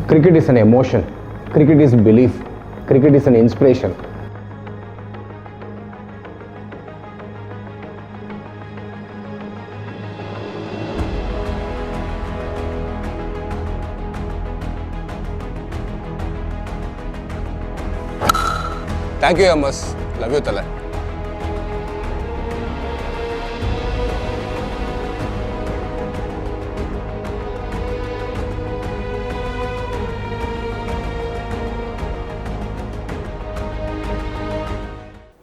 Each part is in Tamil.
Cricket is an emotion. Cricket is belief. Cricket is an inspiration. Thank you, Amos. Love you, Tala.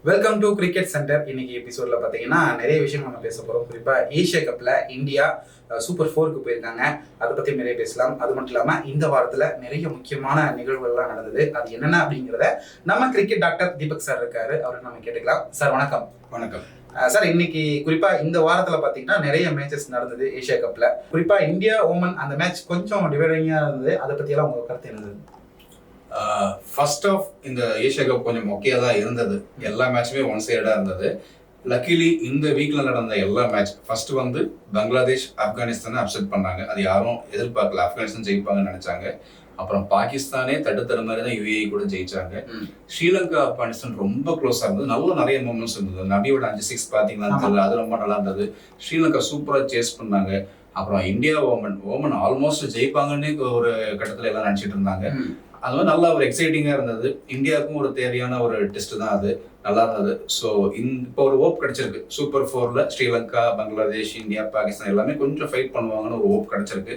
Welcome to cricket centre. இன்னைக்கு எபிசோட்ல பாத்தீங்கன்னா நிறைய விஷயம் நம்ம பேச போறோம். குறிப்பா ஏசியா கப்ல இந்தியா சூப்பர் 4க்கு போயிருக்காங்க. அதை பத்தி நிறைய பேசலாம். அது மட்டும் இல்லாம இந்த வாரத்துல நிறைய முக்கியமான நிகழ்வுகள்லாம் நடந்தது. அது என்னென்ன அப்படிங்கிறத நம்ம கிரிக்கெட் டாக்டர் தீபக் சார் இருக்காரு, அவருக்கு நம்ம கேட்டுக்கலாம். சார் வணக்கம். வணக்கம் சார், இன்னைக்கு குறிப்பா இந்த வாரத்துல பாத்தீங்கன்னா நிறைய மேட்சஸ் நடந்தது ஏசியா கப்ல. குறிப்பா இந்தியா ஓமன் அந்த மேட்ச் கொஞ்சம் டிவைடிங்கா இருந்தது. அதை பத்தி எல்லாம் உங்க கருத்து என்னது? ஃபர்ஸ்ட் ஆஃப் இந்த ஏசியா கப் கொஞ்சம் மொக்கையாக தான் இருந்தது. எல்லா மேட்சுமே ஒன் சைடாக இருந்தது. லக்கிலி இந்த வீக்ல நடந்த எல்லா மேட்ச் ஃபர்ஸ்ட் வந்து பங்களாதேஷ் ஆப்கானிஸ்தானை அப்செட் பண்ணாங்க. அது யாரும் எதிர்பார்க்கல. ஆப்கானிஸ்தான் ஜெயிப்பாங்கன்னு நினைச்சாங்க. அப்புறம் பாகிஸ்தானே தடுத்தர மாதிரி தான் யுஏஇ கூட ஜெயிச்சாங்க. ஸ்ரீலங்கா ஆப்கானிஸ்தான் ரொம்ப க்ளோஸாக இருந்தது. நிறைய மூமெண்ட்ஸ் இருந்தது. நபியோட 5-6 பார்த்தீங்கன்னா தெரியல, அது ரொம்ப நல்லா இருந்தது. ஸ்ரீலங்கா சூப்பராக சேஸ் பண்ணாங்க. அப்புறம் இந்தியா ஓமன் ஆல்மோஸ்ட் ஜெயிப்பாங்கன்னு ஒரு கட்டத்தில் எல்லாம் நினச்சிட்டு இருந்தாங்க. அது மாதிரி நல்லா ஒரு எக்ஸைட்டிங்காக இருந்தது. இந்தியாவுக்கும் ஒரு தேவையான ஒரு டெஸ்ட் தான் அது. நல்லா இருந்தது. ஸோ இப்போ ஒரு ஹோப் கிடைச்சிருக்கு. சூப்பர் 4ல ஸ்ரீலங்கா, பங்களாதேஷ், இந்தியா, பாகிஸ்தான் எல்லாமே கொஞ்சம் ஃபைட் பண்ணுவாங்கன்னு ஒரு ஹோப் கிடைச்சிருக்கு.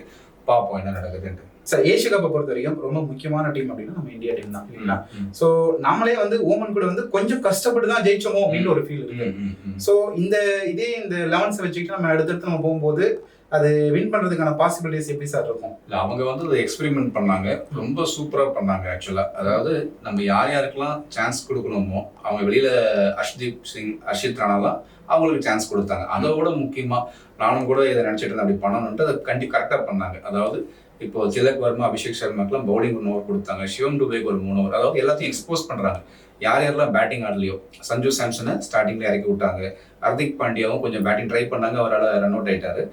பார்ப்போம் என்ன நடக்குதுன்ட்டு. சார், ஏசியா கப்பை பொறுத்த வரைக்கும் ரொம்ப முக்கியமான டீம் அப்படின்னா நம்ம இந்தியா டீம் தான் இல்லைங்களா? ஸோ நம்மளே வந்து ஓமன் கூட வந்து கொஞ்சம் கஷ்டப்பட்டு தான் ஜெயிச்சோமோ அப்படின்னு ஒரு ஃபீல் இருக்கு. ஸோ இந்த 11 வச்சுக்கிட்டு நம்ம அடுத்தடுத்து நம்ம போகும்போது அது வின் பண்றதுக்கான பாசிபிலிட்டிஸ் எப்படி சார் இருக்கும்? இல்லை, அவங்க வந்து அதை எக்ஸ்பெரிமெண்ட் பண்ணாங்க. ரொம்ப சூப்பராக பண்ணாங்க ஆக்சுவலா. அதாவது நம்ம யாருக்கெல்லாம் சான்ஸ் கொடுக்கணுமோ அவங்க வெளியில அர்ஷ்தீப் சிங், அர்ஷித் ராணாலாம் அவங்களுக்கு சான்ஸ் கொடுத்தாங்க. அதோட முக்கியமா நானும் கூட இதை நினைச்சிட்டு இருந்தேன் அப்படி பண்ணணும்ட்டு அதை கரெக்டாக பண்ணாங்க. அதாவது இப்போ திலக் வர்மா, அபிஷேக் சர்மாக்கெல்லாம் பவுலிங் 1 ஓவர் கொடுத்தாங்க. சிவம் டுபேக்கு ஒரு 3 ஓவர். அதாவது எல்லாத்தையும் எக்ஸ்போஸ் பண்றாங்க. யாரெல்லாம் பேட்டிங் ஆடலையோ சஞ்சு சாம்சனை ஸ்டார்டிங்ல இறக்கி விட்டாங்க. ஹர்திக் பாண்டியாவும் கொஞ்சம் பேட்டிங் ட்ரை பண்ணாங்க. அவரால் ரன் அவுட் ஆயிட்டாரு.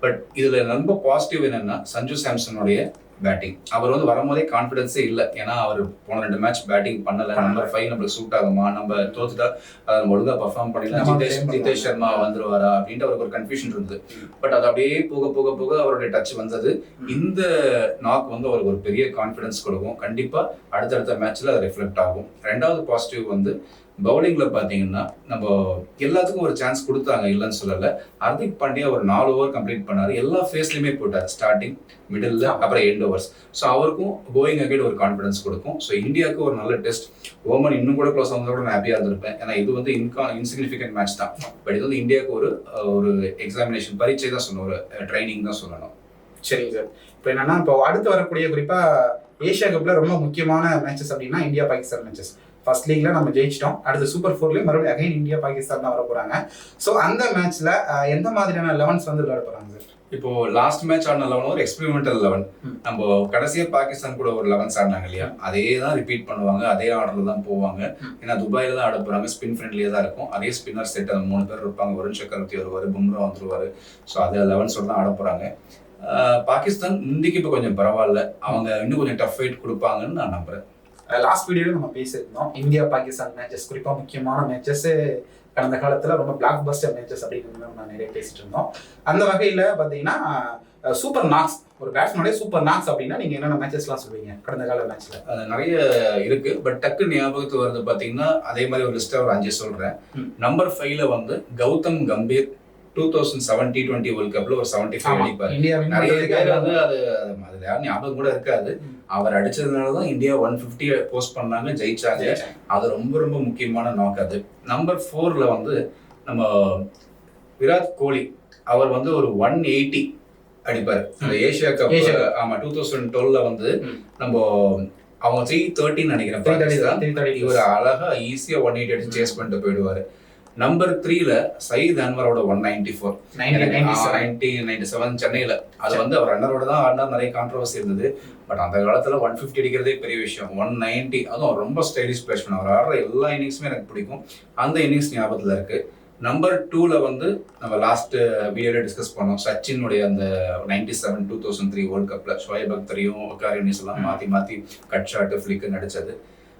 பட் இதுல ரொம்ப பாசிட்டிவ் என்னன்னா சஞ்சு சாம்சனுடைய பேட்டிங். அவர் வந்து வரும்போதே கான்ஃபிடன்ஸே இல்லை. ஏன்னா அவர் போன 2 மேட்ச் பேட்டிங் பண்ணல. நம்பர் 5 நம்மளுக்கு சூட் ஆகுமா, நம்ம தோத்துட்டா நம்ம ஒழுங்கா பர்ஃபார்ம் பண்ணிடலாம், ஜிதேஷ் சர்மா வந்துருவாரா அப்படின்ட்டு அவருக்கு ஒரு கன்ஃபியூஷன் இருந்தது. பட் அது அப்படியே போக போக போக அவருடைய டச் வந்தது. இந்த நாக் வந்து அவருக்கு ஒரு பெரிய கான்ஃபிடன்ஸ் கொடுக்கும். கண்டிப்பா அடுத்தடுத்த மேட்ச்ல அது ரிஃப்ளெக்ட் ஆகும். 2வது பாசிட்டிவ் வந்து பவுலிங்ல பாத்தீங்கன்னா நம்ம எல்லாத்துக்கும் ஒரு சான்ஸ் கொடுத்தாங்க, இல்லைன்னு சொல்லல. ஹர்திக் பாண்டியா ஒரு 4 ஓவர் கம்ப்ளீட் பண்ணாரு. எல்லா ஃபேஸ்லயுமே போட்டார், ஸ்டார்டிங், மிடில், அப்புறம் எண்ட் ஓவர்ஸ். ஸோ அவருக்கும் கோயிங் அகைன் ஒரு கான்ஃபிடன்ஸ் கொடுக்கும். ஸோ இந்தியாவுக்கு ஒரு நல்ல டெஸ்ட். ஓமன் இன்னும் கூட க்ளோஸ் ஆகும்போது கூட நான் ஹாப்பியா இருந்திருப்பேன். ஏன்னா இது வந்து இன்சிக்னிஃபிகன்ட் மேட்ச் தான். பட் இது வந்து இந்தியாவுக்கு ஒரு எக்ஸாமினேஷன், பரீட்சை தான் சொல்லணும், ஒரு ட்ரைனிங் தான் சொல்லணும். சரிங்க சார். இப்போ என்னன்னா, இப்போ அடுத்து வரக்கூடிய குறிப்பா ஏசியா கப்ல ரொம்ப முக்கியமான மேட்சஸ் அப்படின்னா இந்தியா பாகிஸ்தான் மேட்சஸ். ஃபர்ஸ்ட் லீக்ல நம்ம ஜெயிச்சிட்டோம். அடுத்து சூப்பர் 4லயும் மறுபடியும் அகைன் இந்தியா பாகிஸ்தான் தான் வர போறாங்க. ஸோ அந்த மேட்ச்ல எந்த மாதிரியான 11s வந்து விளையாட போறாங்க சார்? இப்போ லாஸ்ட் மேட்ச் ஆடின 11 ஒரு எக்ஸ்பெரிமெண்டல் 11. நம்ம கடைசியா பாகிஸ்தான் கூட ஒரு 11 ஆடினாங்க இல்லையா, அதே தான் ரிப்பீட் பண்ணுவாங்க. அதே ஆர்டர்ல தான் போவாங்க. ஏன்னா துபாயில தான் ஆட போறாங்க. ஸ்பின் ஃப்ரெண்ட்லியா தான் இருக்கும். அதே ஸ்பின்னர் செட் அந்த 3 பேர் இருப்பாங்க. வருண் சக்கரவர்த்தி வருவாரு, பும்ரா வந்துருவாரு. ஸோ அது 11 தான் ஆட போறாங்க. பாகிஸ்தான் இந்திக்கு இப்போ கொஞ்சம் பரவாயில்ல. அவங்க இன்னும் கொஞ்சம் டஃப் ஃபைட் கொடுப்பாங்கன்னு நான் நம்புறேன். லாஸ்ட் வீடியோல நம்ம பேசியிருந்தோம் இந்தியா பாகிஸ்தான் மேட்சஸ், குறிப்பா முக்கியமான மேட்சஸ், கடந்த காலத்துல ரொம்ப பிளாக் பஸ்டர் மேட்சஸ் அப்படின்னு நம்ம நிறைய பேசிட்டு இருந்தோம். அந்த வகையில பாத்தீங்கன்னா சூப்பர் நாக்ஸ், ஒரு பேட்ஸ்மேனுடைய சூப்பர் நாக்ஸ் அப்படின்னா நீங்க என்னென்ன மேட்சஸ்லாம் சொல்லுவீங்க கடந்த கால மேட்ச்ல? நிறைய இருக்கு. பட் டக்கு ஞாபகத்துக்கு வருது பாத்தீங்கன்னா அதே மாதிரி ஒரு லிஸ்ட் ஒரு 5 சொல்றேன். நம்பர் 5ல வந்து கௌதம் கம்பீர் 2007 T20 வேர்ல்ட் கப்ல ஒரு 75 அடிப்பாரு. நிறைய பேர் வந்து அது யாரும் ஞாபகம் கூட இருக்காது. அவர் அடிச்சதுனாலதான் இந்தியா 150 போஸ்ட் பண்ணாங்க, ஜெயிச்சாங்க. அது ரொம்ப ரொம்ப முக்கியமான நாக். அது நம்பர் 4ல வந்து நம்ம விராட் கோலி, அவர் வந்து ஒரு 180 அடிப்பாரு. அந்த ஏசியா கப் 2012ல வந்து நம்ம அவங்க 313 நினைக்கிறேன். இவர் அழகா ஈஸியா 180 அடிச்சு சேஸ் பண்ணிட்டு போயிடுவாரு. நம்பர் 3ல சயீத் அன்வரோட 194 97 சென்னையில. அது வந்து அவர் ரன்னரோட தான் ஆடினார். நிறைய கான்ட்ரவர்சி இருந்தது. பட் அந்த காலத்துல 150 அடிக்கிறதே பெரிய விஷயம். 190, அதுவும் ரொம்ப ஸ்டைலிஷ் பேட்ஸ்மேன். அவர் ஆடுற எல்லா இன்னிங்ஸுமே எனக்கு பிடிக்கும். அந்த இன்னிங்ஸ் ஞாபகத்துல இருக்கு. நம்பர் 2ல வந்து நம்ம லாஸ்ட் வீடியோல டிஸ்கஸ் பண்ணோம் சச்சினுடைய அந்த 97 2003 வேர்ல்ட் கப்ல ஷோயப் அக்தரையும் ஒகாரினிஸ் எல்லாம் மாத்தி கட் ஷாட் ஃபிளிக் நடிச்சது.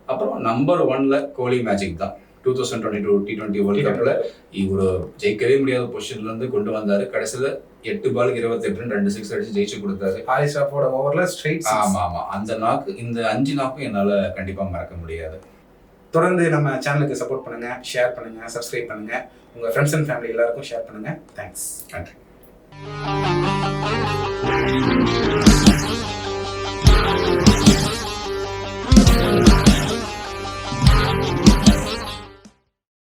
அப்புறம் நம்பர் 1ல கோலி மேஜிக் தான் 2022 T20 வேர்ல்ட் கப்ல இவரு ஜெயிக்கவே முடியாத பொசிஷன்ல இருந்து கொண்டு வந்தாரு. கடைசியில 8 பாலுக்கு 28 ரன் 2 6 அடிச்சு ஜெயிச்சு கொடுத்தாரு. ஹாரிஸ் ராஃபோட ஓவர்ல ஸ்ட்ரைட். ஆமா அந்த நாக்கு, இந்த 5 நாக்கும் என்னால கண்டிப்பா மறக்க முடியாது. தொடர்ந்து நம்ம சேனலுக்கு சப்போர்ட் பண்ணுங்க, ஷேர் பண்ணுங்க, சப்ஸ்கிரைப் பண்ணுங்க, உங்க ஃப்ரெண்ட்ஸ் அண்ட் ஃபேமிலி எல்லாருக்கும் ஷேர் பண்ணுங்க. தேங்க்ஸ். நன்றி.